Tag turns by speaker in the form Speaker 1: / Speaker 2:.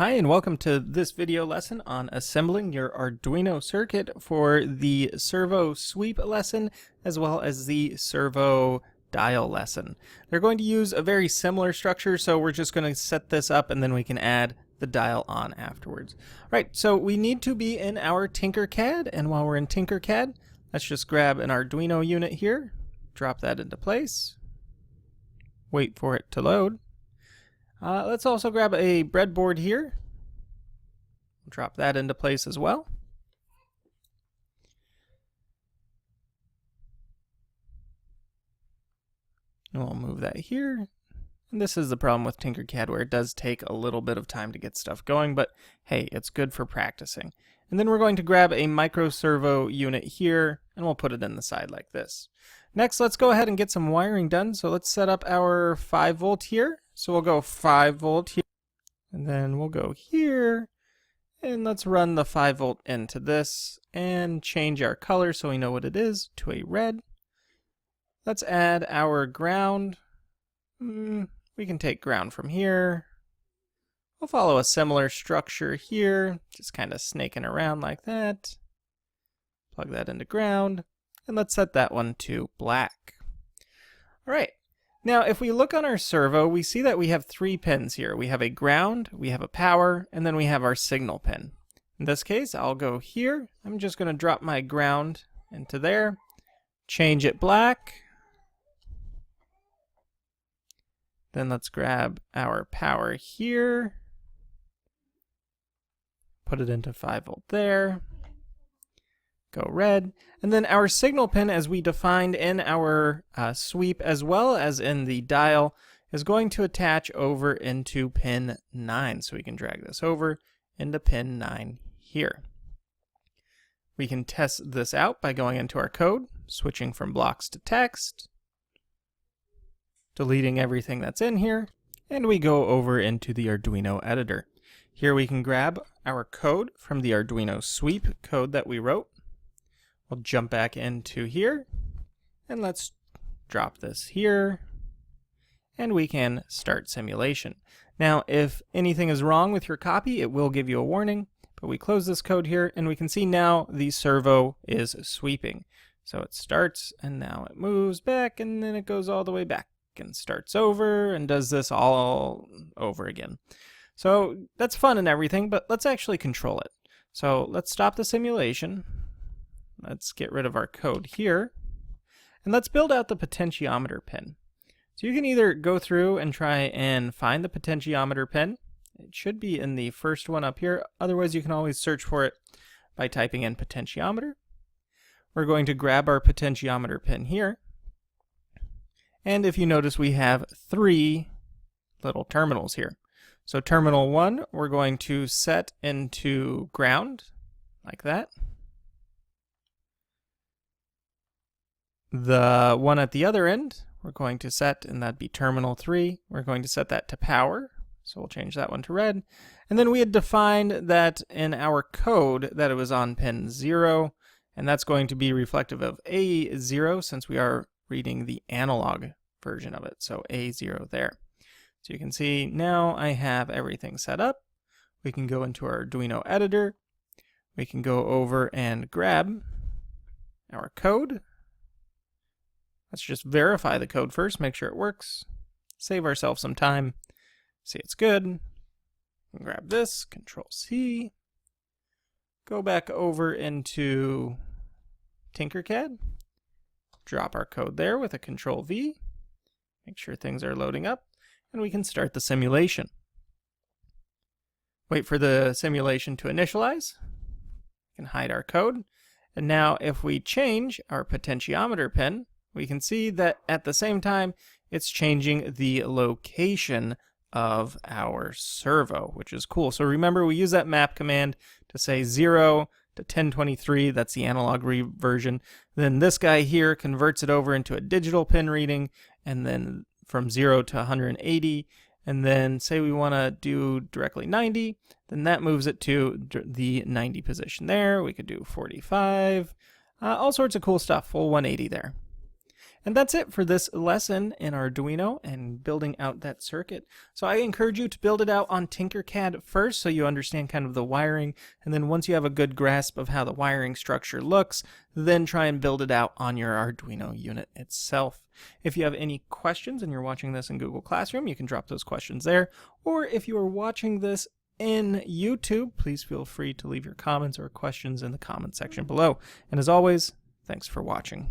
Speaker 1: Hi and welcome to this video lesson on assembling your Arduino circuit for the Servo Sweep lesson as well as the Servo Dial lesson. They're going to use a very similar structure, so we're just going to set this up and then we can add the dial on afterwards. Right, so we need to be in our Tinkercad, and while we're in Tinkercad, let's just grab an Arduino unit here, drop that into place, wait for it to load. Let's also grab a breadboard here. Drop that into place as well. And we'll move that here. And this is the problem with Tinkercad, where it does take a little bit of time to get stuff going, but hey, it's good for practicing. And then we're going to grab a micro servo unit here, and we'll put it in the side like this. Next, let's go ahead and get some wiring done. So let's set up our 5 volt here. So we'll go 5 volt here, and then we'll go here, and let's run the 5 volt into this and change our color so we know what it is to a red. Let's add our ground. We can take ground from here. We'll follow a similar structure here, just kind of snaking around like that. Plug that into ground, and let's set that one to black. All right. Now, if we look on our servo, we see that we have 3 pins here. We have a ground, we have a power, and then we have our signal pin. In this case, I'll go here. I'm just going to drop my ground into there, change it black. Then let's grab our power here, put it into 5 volt there. Go red, and then our signal pin, as we defined in our sweep as well as in the dial, is going to attach over into pin 9. So we can drag this over into pin 9 here. We can test this out by going into our code, switching from blocks to text, deleting everything that's in here, and we go over into the Arduino editor. Here we can grab our code from the Arduino sweep code that we wrote. We'll jump back into here, and let's drop this here, and we can start simulation. Now, if anything is wrong with your copy, it will give you a warning, but we close this code here, and we can see now the servo is sweeping. So it starts, and now it moves back, and then it goes all the way back, and starts over, and does this all over again. So that's fun and everything, but let's actually control it. So let's stop the simulation. Let's get rid of our code here, and let's build out the potentiometer pin. So you can either go through and try and find the potentiometer pin. It should be in the first one up here. Otherwise, you can always search for it by typing in potentiometer. We're going to grab our potentiometer pin here. And if you notice, we have 3 little terminals here. So terminal 1, we're going to set into ground, like that. The one at the other end, we're going to set, and that'd be terminal 3. We're going to set that to power, so we'll change that one to red. And then we had defined that in our code that it was on pin 0, and that's going to be reflective of A0 since we are reading the analog version of it, so A0 there. So you can see now I have everything set up. We can go into our Arduino editor. We can go over and grab our code. Let's just verify the code first, make sure it works, save ourselves some time, see it's good. Grab this, Control C, go back over into Tinkercad, drop our code there with a Control V, make sure things are loading up, and we can start the simulation. Wait for the simulation to initialize. We can hide our code, and now if we change our potentiometer pin, we can see that at the same time, it's changing the location of our servo, which is cool. So remember, we use that map command to say 0 to 1023, that's the analog version. Then this guy here converts it over into a digital pin reading, and then from 0 to 180, and then say we want to do directly 90, then that moves it to the 90 position there. We could do 45, all sorts of cool stuff, full 180 there. And that's it for this lesson in Arduino and building out that circuit. So I encourage you to build it out on Tinkercad first so you understand kind of the wiring, and then once you have a good grasp of how the wiring structure looks, then try and build it out on your Arduino unit itself. If you have any questions and you're watching this in Google Classroom, you can drop those questions there. Or if you are watching this in YouTube, please feel free to leave your comments or questions in the comment section below. And as always, thanks for watching.